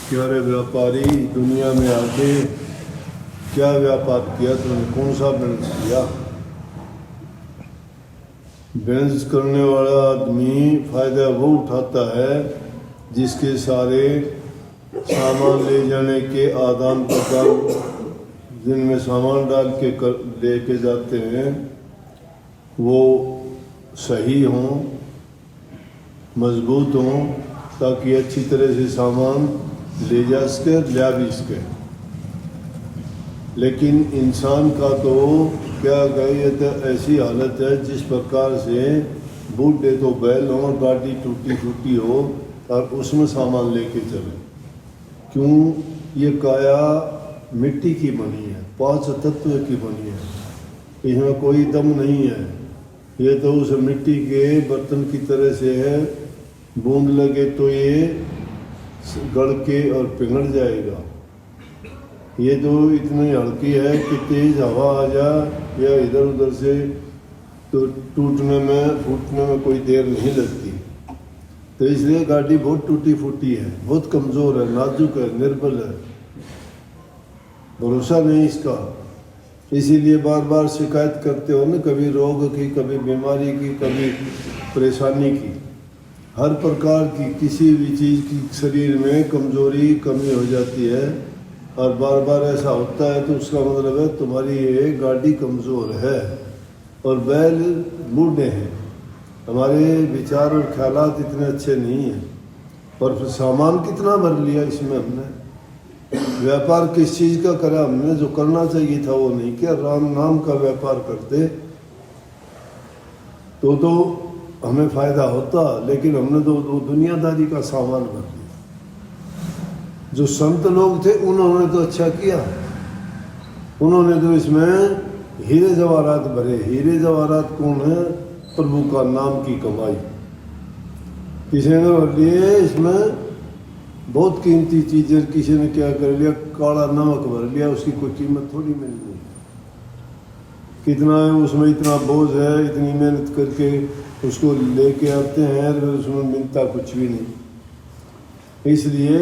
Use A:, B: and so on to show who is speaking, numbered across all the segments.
A: क्या रे व्यापारी, दुनिया में आके क्या व्यापार किया तूने? कौन सा बिजनेस किया? बिजनेस करने वाला आदमी फायदा वो उठाता है जिसके सारे सामान ले जाने के आदान प्रदान, जिनमें सामान डाल के लेके जाते हैं, वो सही हों, मजबूत हों, ताकि अच्छी तरह से सामान ले जा सके, ला भी सके। लेकिन इंसान का तो क्या कहे, तो ऐसी हालत है जिस प्रकार से बूढ़े तो बैल हो, गाड़ी टूटी फूटी हो और उसमें सामान लेके चले। क्यों? ये काया मिट्टी की बनी है, 5 तत्व की बनी है, इसमें कोई दम नहीं है। ये तो उस मिट्टी के बर्तन की तरह से है, बूंद लगे तो ये गड़ के और पिघल जाएगा। ये तो इतनी हल्की है कि तेज हवा आ जा या इधर उधर से तो टूटने में फूटने में कोई देर नहीं लगती। तो इसलिए गाड़ी बहुत टूटी फूटी है, बहुत कमज़ोर है, नाजुक है, निर्बल है, भरोसा नहीं इसका। इसीलिए बार बार शिकायत करते हो ना, कभी रोग की, कभी बीमारी की, कभी परेशानी की, हर प्रकार की किसी भी चीज़ की शरीर में कमज़ोरी कमी हो जाती है। और बार बार ऐसा होता है तो उसका मतलब है तुम्हारी ये गाड़ी कमज़ोर है और बैल बूढ़े हैं। हमारे विचार और ख्यालात इतने अच्छे नहीं हैं। और फिर सामान कितना भर लिया इसमें हमने। व्यापार किस चीज़ का करा हमने? जो करना चाहिए था वो नहीं किया। राम नाम का व्यापार करते तो हमें फ़ायदा होता, लेकिन हमने तो दुनियादारी का सामान भर दिया। जो संत लोग थे उन्होंने तो अच्छा किया, उन्होंने तो इसमें हीरे जवाहरात भरे। हीरे जवाहरात कौन है? प्रभु का नाम की कमाई। किसी ने भर लिए इसमें बहुत कीमती चीज़ें, किसी ने क्या कर लिया, काला नमक भर लिया, उसकी कोई कीमत थोड़ी मिल रही। कितना है उसमें, इतना बोझ है, इतनी मेहनत करके उसको लेके आते हैं, फिर उसमें मिलता कुछ भी नहीं। इसलिए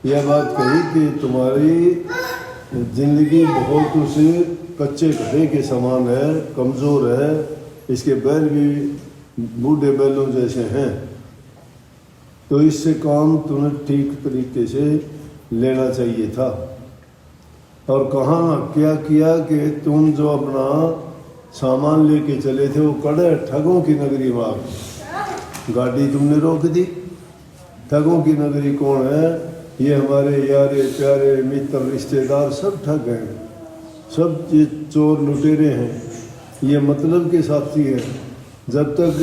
A: यह बात कही कि तुम्हारी जिंदगी बहुत उस कच्चे घड़े के समान है, कमज़ोर है, इसके बैल भी बूढ़े बैलों जैसे हैं। तो इससे काम तुम्हें ठीक तरीके से लेना चाहिए था। और कहाँ क्या किया कि तुम जो अपना सामान लेके चले थे वो कड़े ठगों की नगरी में आ गई। गाड़ी तुमने रोक दी। ठगों की नगरी कौन है? ये हमारे यारे प्यारे मित्र रिश्तेदार सब ठग हैं, सब ये चोर लुटेरे हैं, ये मतलब के साथी हैं। जब तक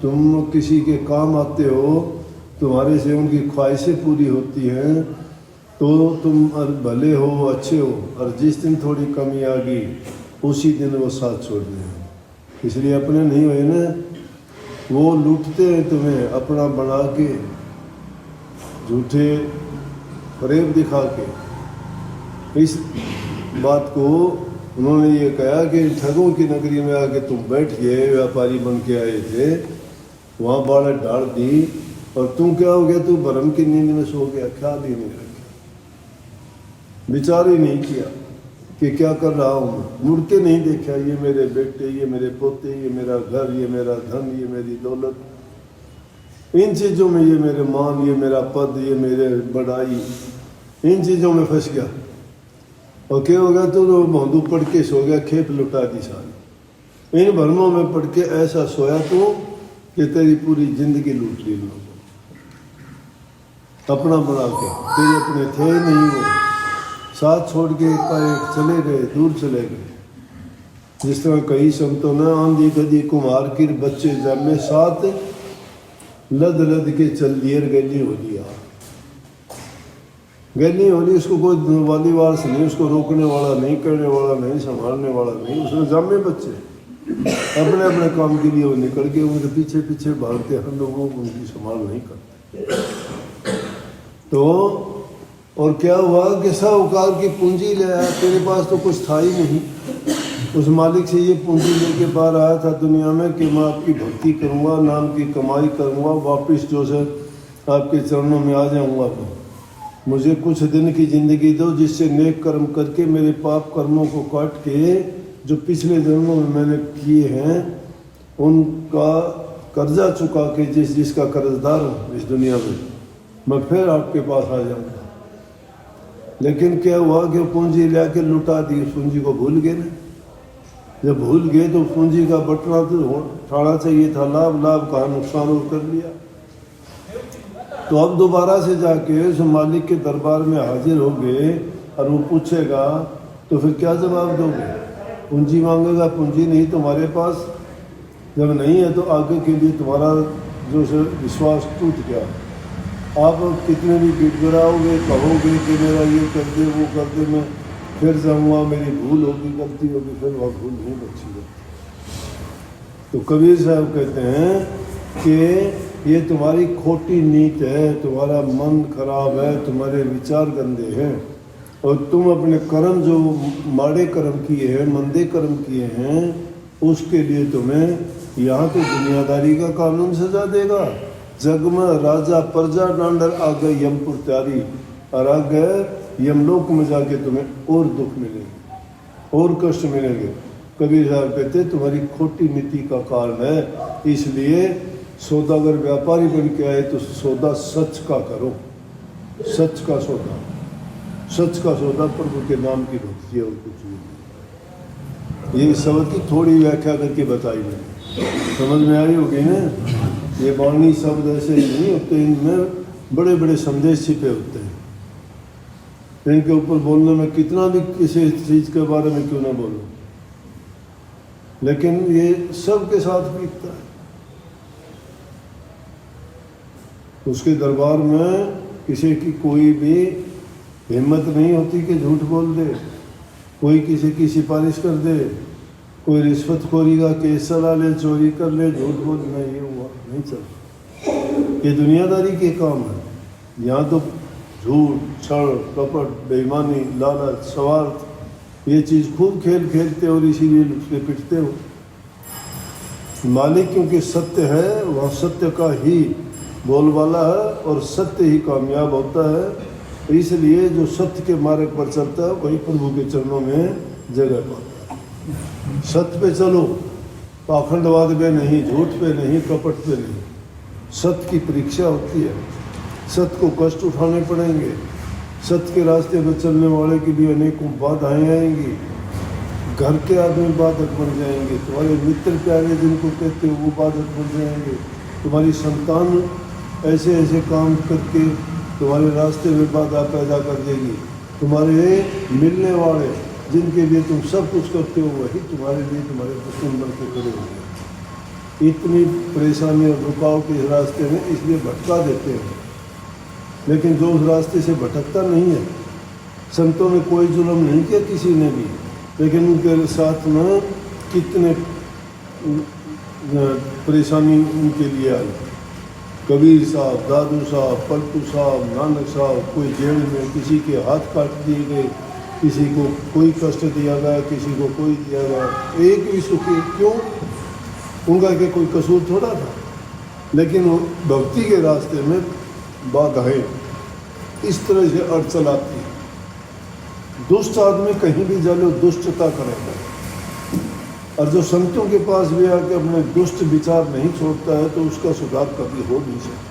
A: तुम किसी के काम आते हो, तुम्हारे से उनकी ख्वाहिशें पूरी होती हैं, तो तुम भले हो, अच्छे हो। और जिस दिन थोड़ी कमी आ गई उसी दिन वो साथ छोड़ दें। इसलिए अपने नहीं हुए ना, वो लूटते हैं तुम्हें अपना बना के, झूठे फरेब दिखा के। इस बात को उन्होंने ये कहा कि ठगों की नगरी में आके तुम बैठ गए, व्यापारी बन के आए थे, वहाँ बाड़ा डाल दी और तुम क्या हो गया? तू भरम की नींद में सो गया, ख्याल ही नहीं रखा, विचार ही नहीं किया कि क्या कर रहा हूँ मैं। मुड़ के नहीं देखा, ये मेरे बेटे, ये मेरे पोते, ये मेरा घर, ये मेरा धन, ये मेरी दौलत, इन चीज़ों में, ये मेरे मान, ये मेरा पद, ये मेरे बड़ाई, इन चीज़ों में फंस गया। और क्या हो गया? तो भौंदू पढ़ के सो गया, खेप लुटा दी सारी। इन भरमों में पढ़ के ऐसा सोया तो कि तेरी पूरी जिंदगी लूट ली लोगों, अपना बना के। तेरे अपने थे नहीं, वो साथ छोड़ के एकाएक चले गए, दूर चले गए। जिस तरह कई संतों ने आंधी गदी कुम्हार की बच्चे जन्मे साथ लद लद के चल दिए, गली हो लिया। गली हो ली, उसको कोई वाली वारस नहीं, उसको रोकने वाला नहीं, करने वाला नहीं, संभालने वाला नहीं। उसने जन्मे बच्चे अपने अपने काम के लिए वो निकल के उनके पीछे पीछे भागते, हम लोगों को उनकी संभाल नहीं करते। तो और क्या हुआ कि साहूकार की पूंजी ले आया, तेरे पास तो कुछ था ही नहीं। उस मालिक से ये पूंजी लेके बाहर आया था दुनिया में कि मैं आपकी भक्ति करूँगा, नाम की कमाई करूँगा, वापस जो है आपके चरणों में आ जाऊँगा। मुझे कुछ दिन की जिंदगी दो जिससे नेक कर्म करके मेरे पाप कर्मों को काट के जो पिछले जन्मों में मैंने किए हैं उनका कर्जा चुका के जिसका कर्जदार हूँ इस दुनिया में, मैं फिर आपके पास आ जाऊंगा। लेकिन क्या हुआ कि पूंजी लाके लुटा दी, उस पूंजी को भूल गए ना। जब भूल गए तो पूंजी का बटना तो उठाना चाहिए था, लाभ कहा नुकसान और कर लिया। तो अब दोबारा से जाके उस मालिक के दरबार में हाजिर हो गए और वो पूछेगा तो फिर क्या जवाब दोगे? पूंजी मांगेगा, पूंजी नहीं तुम्हारे पास, जब नहीं है तो आगे के लिए तुम्हारा जो विश्वास टूट गया। आप कितने भी गिड़गिड़ाओगे, कहोगे कि मेरा ये कर दे वो कर दे, मैं फिर जाऊँगा, मेरी भूल होगी, गलती होगी, फिर वह भूल नहीं बची। तो कबीर साहब कहते हैं कि ये तुम्हारी खोटी नीत है, तुम्हारा मन खराब है, तुम्हारे विचार गंदे हैं और तुम अपने कर्म जो माड़े कर्म किए हैं, मंदे कर्म किए हैं, उसके लिए तुम्हें यहाँ तो दुनियादारी का कानून सजा देगा। जग में राजा प्रजा डांडर आ गए यमपुर त्यारी, और आ गए यमलोक में जाके तुम्हें और दुख मिलेंगे और कष्ट मिलेंगे। कबीर साहब कहते तुम्हारी खोटी नीति का कारण है, इसलिए सौदागर व्यापारी बन के आए तो सौदा सच का करो, सच का सौदा, सच का सौदा प्रभु के नाम की भक्ति है और कुछ नहीं। ये शब्द की थोड़ी व्याख्या करके बताई मैंने, समझ में आई होगी ना। ये वाणी शब्द ऐसे ही नहीं होते, इनमें बड़े बड़े संदेश छिपे होते हैं। इनके ऊपर बोलने में कितना भी किसी चीज़ के बारे में क्यों ना बोलो, लेकिन ये सबके साथ बीतता है। उसके दरबार में किसी की कोई भी हिम्मत नहीं होती कि झूठ बोल दे, कोई किसी की सिफारिश कर दे, कोई रिश्वतखोरी का केस चला ले, चोरी कर ले, झूठ बोल, नहीं ये हुआ नहीं चल। ये दुनियादारी के काम है। यहाँ तो झूठ, छल, कपट, बेईमानी, लालच, स्वार्थ, ये चीज़ खूब खेल खेलते और इसीलिए उसके पिटते हो। मालिक क्योंकि सत्य है, वह सत्य का ही बोलबाला है और सत्य ही कामयाब होता है। इसलिए जो सत्य के मार्ग पर चलता है वही प्रभु के चरणों में जगह पाता है। सत्य पे चलो, पाखंडवाद पे नहीं, झूठ पे नहीं, कपट पे नहीं। सत्य की परीक्षा होती है, सत्य को कष्ट उठाने पड़ेंगे, सत्य के रास्ते पर चलने वाले के लिए अनेकों बाधाएं आएंगी। घर के आदमी बाधक बन जाएंगे, तुम्हारे मित्र प्यारे जिनको कहते हो वो बाधक बन जाएंगे, तुम्हारी संतान ऐसे ऐसे काम करके तुम्हारे रास्ते में बाधा पैदा कर देगी। तुम्हारे मिलने वाले जिनके लिए तुम सब कुछ करते हो वही तुम्हारे लिए तुम्हारे दुश्मन बन के खड़े होंगे। इतनी परेशानी और रुकावट इस रास्ते में इसलिए भटका देते हैं। लेकिन जो उस रास्ते से भटकता नहीं है, संतों ने कोई जुल्म नहीं किया किसी ने भी, लेकिन उनके साथ में कितने परेशानी उनके लिए आई। कबीर साहब, दादू साहब, पलटू साहब, नानक साहब, कोई जेल में, किसी के हाथ काट दिए गए, किसी को कोई कष्ट दिया गया, किसी को कोई दिया गया, एक भी सुखी क्यों? उनका के कोई कसूर थोड़ा था, लेकिन वो भक्ति के रास्ते में बाधाएं इस तरह से अड़चन आती है। दुष्ट आदमी कहीं भी जालो दुष्टता करेगा, और जो संतों के पास भी आके अपने दुष्ट विचार नहीं छोड़ता है तो उसका सुधार कभी हो नहीं सकता।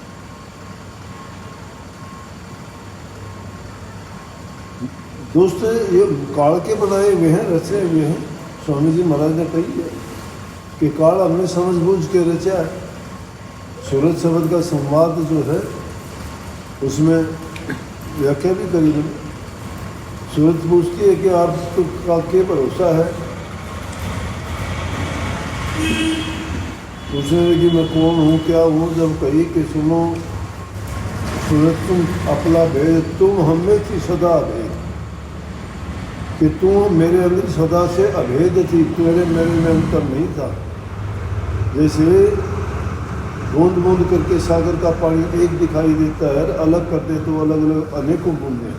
A: दुष्ट ये काल के बनाए हुए हैं, रचे हुए हैं। स्वामी जी महाराज ने कही है कि काल हमने समझबूझ के रचा है। सूरज शब्द का संवाद जो है उसमें व्याख्या भी करी मैंने। सूरज पूछती है कि आपका क्या भरोसा है? पूछने कि मैं कौन हूँ, क्या हूँ। जब कही कि सुनो सूरज, तुम अपना भेद, तुम हमें थी सदा भेद, कि तुम मेरे अंदर सदा से अभेद थी, तेरे मेरे में अंतर नहीं था। जैसे बूंद बूंद करके सागर का पानी एक दिखाई देता है, अलग कर दे तो अलग अलग अनेकों बूंदें,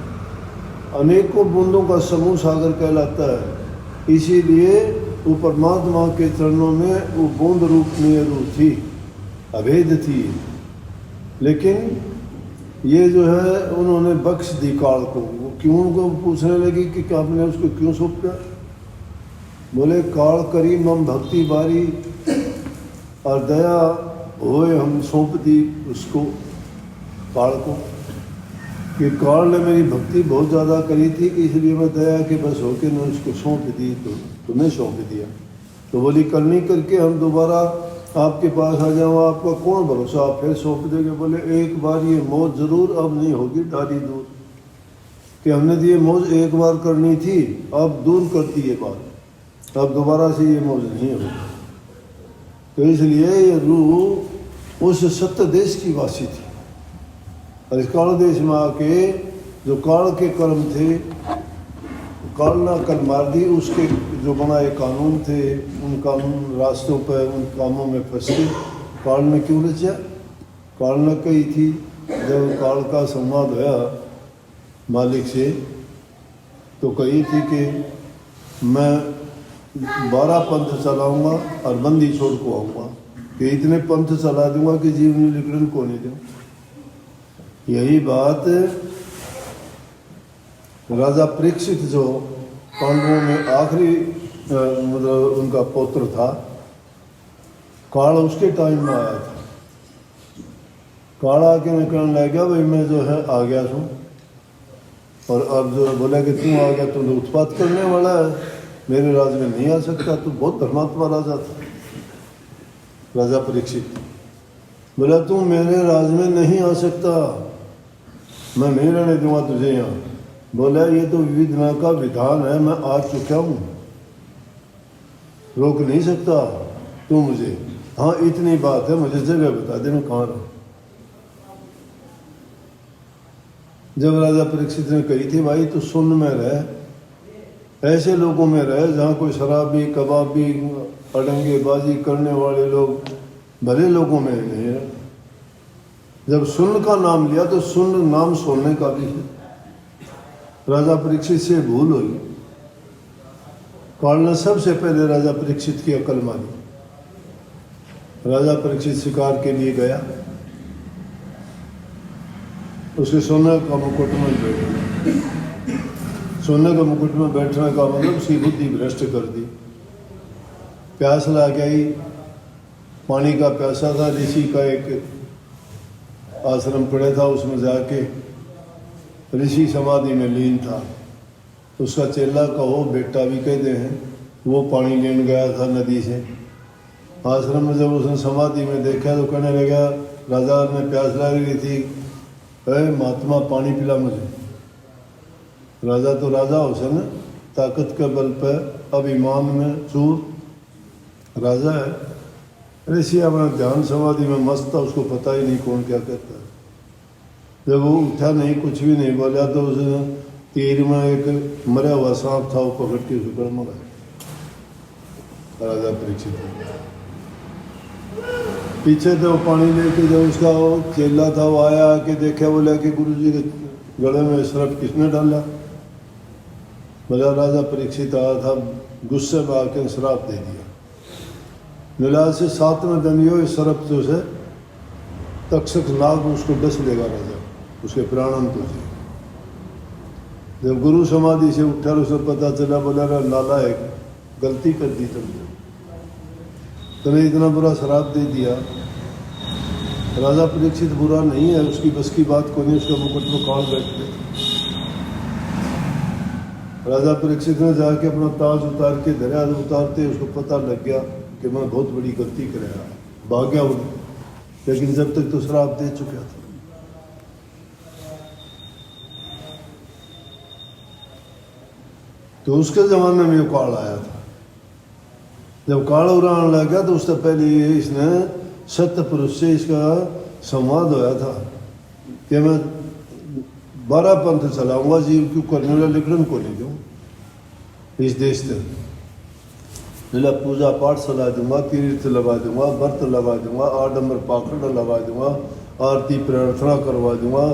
A: अनेकों बूंदों का समूह सागर कहलाता है। इसीलिए वो परमात्मा के चरणों में वो बूंद रूप में रूप थी, अभेद थी। लेकिन ये जो है उन्होंने बख्श दी काल को। वो क्यों उनको पूछने लगी कि आपने उसको क्यों सौंपा? बोले काल करी मम भक्ति बारी, और दया होए हम सौंप दी उसको, काल को, कि काल ने मेरी भक्ति बहुत ज़्यादा करी थी, इसलिए मैं दया के बस होके ने उसको सौंप दी, तो तुम्हें सौंप दिया। तो बोली करनी करके हम दोबारा आपके पास आ जाओ, आपका कौन भरोसा, आप फिर सौंप देंगे? बोले एक बार ये मौज ज़रूर, अब नहीं होगी डाली दूर, कि हमने तो ये मौज एक बार करनी थी, अब दूर करती ये बात, अब दोबारा से ये मौज नहीं होगी। तो इसलिए ये रूह उस सत्य देश की वासी थी, और इस काल देश में आके जो काल के कर्म थे, काल ना कल मार दी, उसके जो बनाए कानून थे, उन कानून रास्तों पर उन कामों में फंस के काल ने क्यों रचा? काल ने कही थी, जब काल का संवाद हुआ मालिक से, तो कही थी कि मैं 12 पंथ चलाऊंगा और बंदी छोड़ को आऊँगा, कि इतने पंथ चला दूंगा कि जीवन लिखन को नहीं दूँ। यही बात राजा परीक्षित जो पांडवों में आखिरी मतलब उनका पुत्र था, काल उसके टाइम में आया था। काल आके निकलने लग गया, भाई मैं जो है आ गया हूँ, और अब जो बोला कि तू आ गया, तू उत्पात करने वाला है, मेरे राज में नहीं आ सकता, तू बहुत धर्मात्मा राजा था। राजा परीक्षित बोला तू मेरे राज में नहीं आ सकता, मैं नहीं रहने दूंगा तुझे यहाँ। बोला ये तो विधिना का विधान है, मैं आ चुका हूँ, रोक नहीं सकता तू मुझे। हाँ इतनी बात है, मुझे जगह बता दे मैं कहाँ रहूँ। जब राजा परीक्षित ने कही थी भाई तू सुन में रह, ऐसे लोगों में रह जहाँ कोई शराबी कबाबी अड़ंगेबाजी करने वाले लोग भले लोगों में नहीं है। जब सुन का नाम लिया तो सुन नाम सुनने का भी है। राजा परीक्षित से भूल हुई, काल ने सबसे पहले राजा परीक्षित की अकल मारी। राजा परीक्षित शिकार के लिए गया, उसके सोने का मुकुट में बैठा, सोने के मुकुट में बैठने का मतलब उसकी बुद्धि भ्रष्ट कर दी। प्यास लग गई, पानी का प्यासा था, ऋषि का एक आश्रम पड़े था, उसमें जाके ऋषि समाधि में लीन था। उसका चेला कहो बेटा भी कहते हैं, वो पानी लेने गया था नदी से। आश्रम में जब उसने समाधि में देखा तो कहने लगा, राजा ने प्यास लग रही थी, अरे महात्मा पानी पिला मुझे। राजा तो राजा हुसैन ताकत के बल पर अभिमान में चूर राजा है। ऋषि अपना ध्यान समाधि में मस्त था, उसको पता ही नहीं कौन क्या कहता है। जब वो उठा नहीं, कुछ भी नहीं बोला, तो उसने तीर में एक मरा हुआ सांप था, वो पकड़ के उसको मरा। राजा परीक्षित पीछे तो पानी लेके जब उसका वो चेला था वो आया कि देखा, बोला कि गुरु जी के गले में शराब किसने डाला? बोला राजा परीक्षित आया था, गुस्से में आके शराब दे दिया। मिला से 7वें दिन यो इस शराब जो से तक्षक नाग उसको डस लेगा राजा, उसके प्राणांत हो जाए। जब गुरु समाधि से उठा उसे पता चला, बोला लाला एक गलती कर दी तुमने इतना बुरा शराब दे दिया। राजा परीक्षित बुरा नहीं है, उसकी बस की बात को नहीं, उसका मुकुट में काल बैठते। राजा परीक्षित ने जाके अपना ताज उतार के धरा, उतारते उसको पता लग गया कि मैं बहुत बड़ी गलती कर रहा, भाग गया वो। लेकिन जब तक तो शराब दे चुका था। तो उसके ज़माने में वो काल आया था। जब काल उड़ाने लग गया तो उससे पहले इसने सत्य पुरुष से इसका संवाद होया था कि मैं 12 पंथ चलाऊंगा, जीव क्यों करने वाला लिखन को नहीं दूँ इस देश से। मेरा पूजा पाठ चला दूंगा, तीर्थ लगा दूंगा, व्रत लगा दूंगा, आडम्बर पाखंड लगा दूंगा, आरती प्रार्थना करवा दूंगा,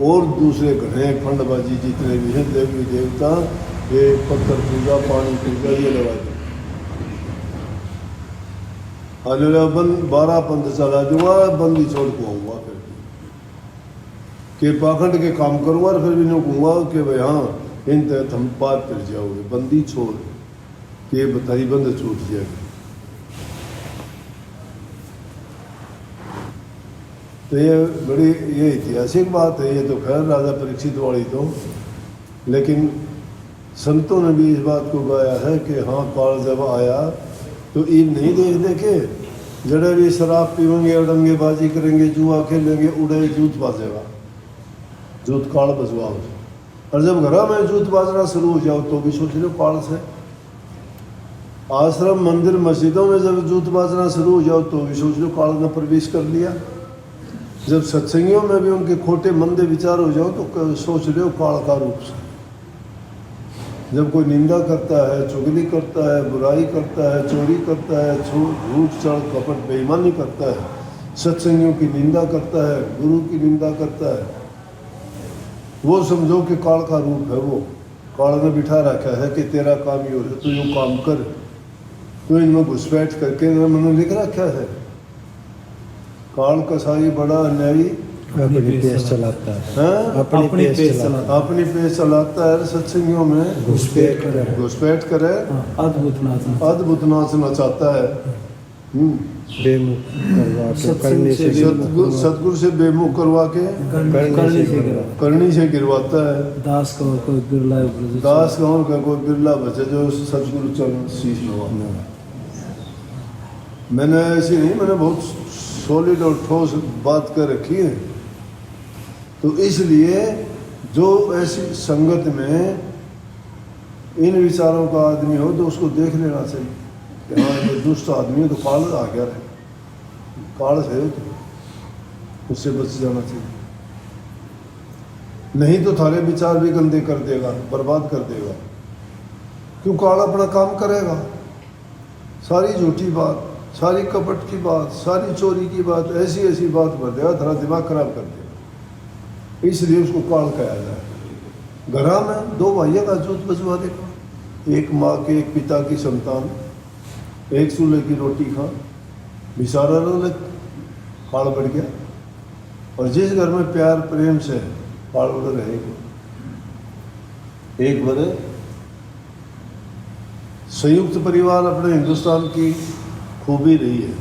A: और दूसरे घने खंडबाजी जितने भी हैं देवी देवता, ये पत्थर पूजा पानी पूजा ये लगा दूंगा। 12 पंथ चला दूंगा, बंदी छोड़ को आऊँगा। फिर कि पाखंड के काम करूँगा और फिर भी नहीं कहूँगा कि भाई हाँ इन तहत हम पार फिर जाओगे, बंदी छोड़ कि ये बताई बंद छूट जाएगी। तो ये बड़ी ये ऐतिहासिक बात है, ये तो खैर राजा परीक्षित वाली तो, लेकिन संतों ने भी इस बात को गाया है कि हाँ काल जब आया तो ईब नहीं देख देखे जड़े भी शराब पीवेंगे, अड़ंगेबाजी करेंगे, जुआ खेलेंगे, उड़े जूत बाजेगा, जूत काल बजवाओ। और जब घरा में जूत बाजना शुरू हो जाओ तो भी सोच लो काल से। आश्रम मंदिर मस्जिदों में जब जूत बाजना शुरू हो जाओ तो भी सोच लो काल ने प्रवेश कर लिया। जब सत्संगियों में भी उनके खोटे मंदे विचार हो जाओ तो सोच लो काल का रूप से। जब कोई निंदा करता है, चुगली करता है, बुराई करता है, चोरी करता है, झूठ चढ़ कपट बेईमानी करता है, सत्संगियों की निंदा करता है, गुरु की निंदा करता है, वो समझो कि काल का रूप है। वो काल ने बिठा रखा है कि तेरा काम ये हो, तू यूँ काम कर, तो इनमें घुसपैठ करके मैंने लिख रखा है। काल कसाई बड़ा अन्यायी
B: अपनी पेश चलाता है,
A: अपनी पेश चलाता है, सत्संगियों में घुसपैठ करे, अद्भुत नाच नचाता है, सतगुरु से बेमुख करवा के करनी से गिरवाता है।
B: दास का कोई
A: बिरला बचे जो सतगुरु चरण शीश नवा। मैंने ऐसी नहीं, मैंने बहुत सॉलिड और ठोस बात कर रखी है। तो इसलिए जो ऐसी संगत में इन विचारों का आदमी हो तो उसको देख लेना चाहिए कि हाँ ये दुष्ट आदमी है, तो काल आ गया है, काल से हो तो उससे बच जाना चाहिए। नहीं तो थारे विचार भी गंदे कर देगा, बर्बाद कर देगा। क्यों काल अपना काम करेगा। सारी झूठी बात, सारी कपट की बात, सारी चोरी की बात, ऐसी ऐसी बात भर देगा, थारा दिमाग खराब कर देगा। इसलिए उसको काल कहा जाए। घरा में दो भाइयों का जूत बजवा देगा, एक माँ के एक पिता की संतान, एक चूल्हे की रोटी खा, बिसारा रोले काल बढ़ गया। और जिस घर में प्यार प्रेम से काल बढ़ रहेगा, एक बड़े संयुक्त परिवार अपने हिंदुस्तान की खूबी रही है,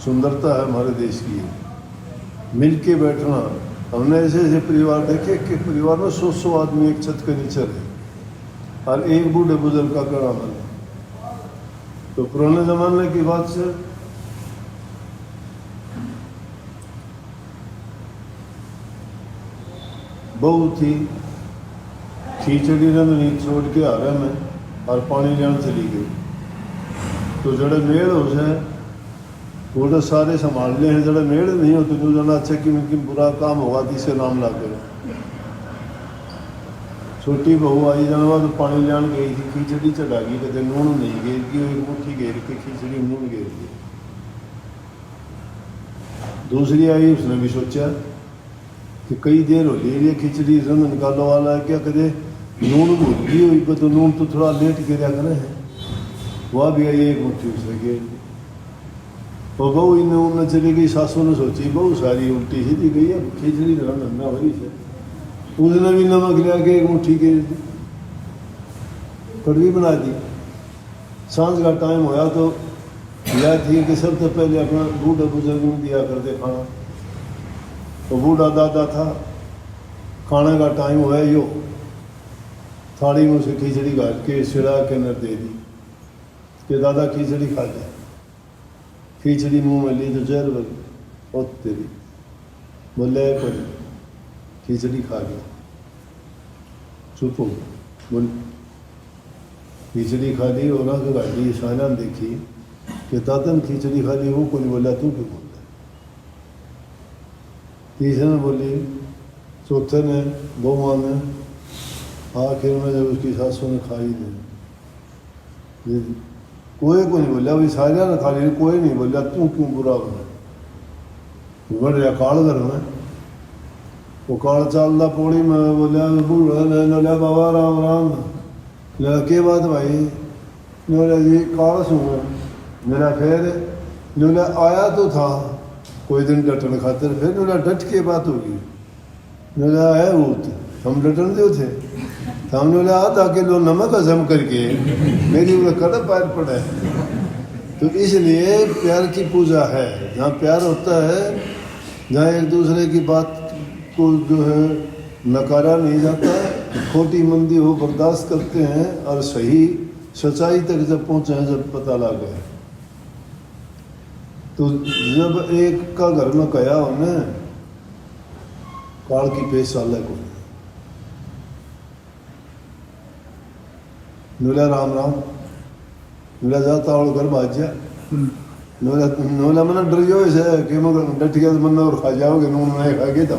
A: सुंदरता है हमारे देश की। मिल के बैठना, हमने ऐसे ऐसे परिवार देखे कि परिवार में 100 आदमी एक छत के नीचे रहे और एक बूढ़े बुजुर्ग का गड़ा बना। तो पुराने जमाने की बात से बहू थी, खिचड़ी रंधनी छोड़ के आ रहे में और पानी लेने चली गई। तो जड़े मेड़ हो जाए वो तो सारे संभाल ले हैं, जड़े मेड़ नहीं होते तो जाना अच्छा कि उनकी बुरा काम होगा किसे नाम ला कर। छोटी बहू आई जानवा तो पानी लान गई थी, खिचड़ी चढ़ा गई, कदे नून नहीं घेर की, एक मुट्ठी घेर के खिचड़ी नून घेर दी। दूसरी आई, उसने भी सोचा कि कई देर हो रही है खिचड़ी रंग निकालो वाला क्या, कदे नून भूल गई हुई तो नून तो थोड़ा लेट गिरा करे है। वह भी आई, एक मुट्ठी उसने घेर दी। और बहू इन उन चली गई, सासू ने सोची बहू सारी उल्टी सीधी गई है, खिचड़ी धंधा वही से। उसने भी नमक लिया के एक मुट्ठी घेर दी, कड़वी बना दी। सांझ का टाइम होया तो यह थी कि सबसे पहले अपना बूढ़े बुजुर्ग में दिया करते खाना। तो बूढ़ा दादा था, खाने का टाइम हुआ यो, थाली में उसे खिचड़ी घाट के सिड़ा के नर दे दी कि दादा खिचड़ी खा ले। खिचड़ी मुंह में ली तो जहर बन और तेरी बोले पर खिचड़ी खा गया, चुप हो बोल। खिचड़ी खा ली और ना गाड़ी शाना देखी कि दादा ने खिचड़ी खा ली, वो कोई बोला तू क्यों बोल रहा। तीसरे ने बोली, चौथे ने, बहुआ ने, आखिर में जब उसकी सासों ने खाई दी, कोई को नहीं बोला, अभी सारिया ने खा ली, कोई नहीं बोला तू क्यों बुरा बना। बढ़ रहा काल घर में वो काल चलता पौड़ी में बोलिया बूढ़ा ने बाबा राम राम के बात भाई बोला जी काल सूंगा मेरा खैर बोला आया तो था कोई दिन डटन खातिर, फिर बोला डट के बात होगी बोला है वो हम डटन दो थे तो हमने बोला आधा किलो नमक हजम करके मेरी वो कड़ा पैर पड़ा है। तो इसलिए प्यार की पूजा है, जहाँ प्यार होता है, जहाँ एक दूसरे की बात को जो है नकारा नहीं जाता, खोटी मंदी हो बर्दाश्त करते हैं और सही सच्चाई तक जब पहुँचे हैं, जब पता लग गया। तो जब एक का घर में कया उन्हें काल की पेश वाले को नूला राम राम नूला जाता और घर भाज्या नूला नूला मैंने डर गया कि मैं डट गया तो मन और खा जाओगे नून नहीं खा गया था।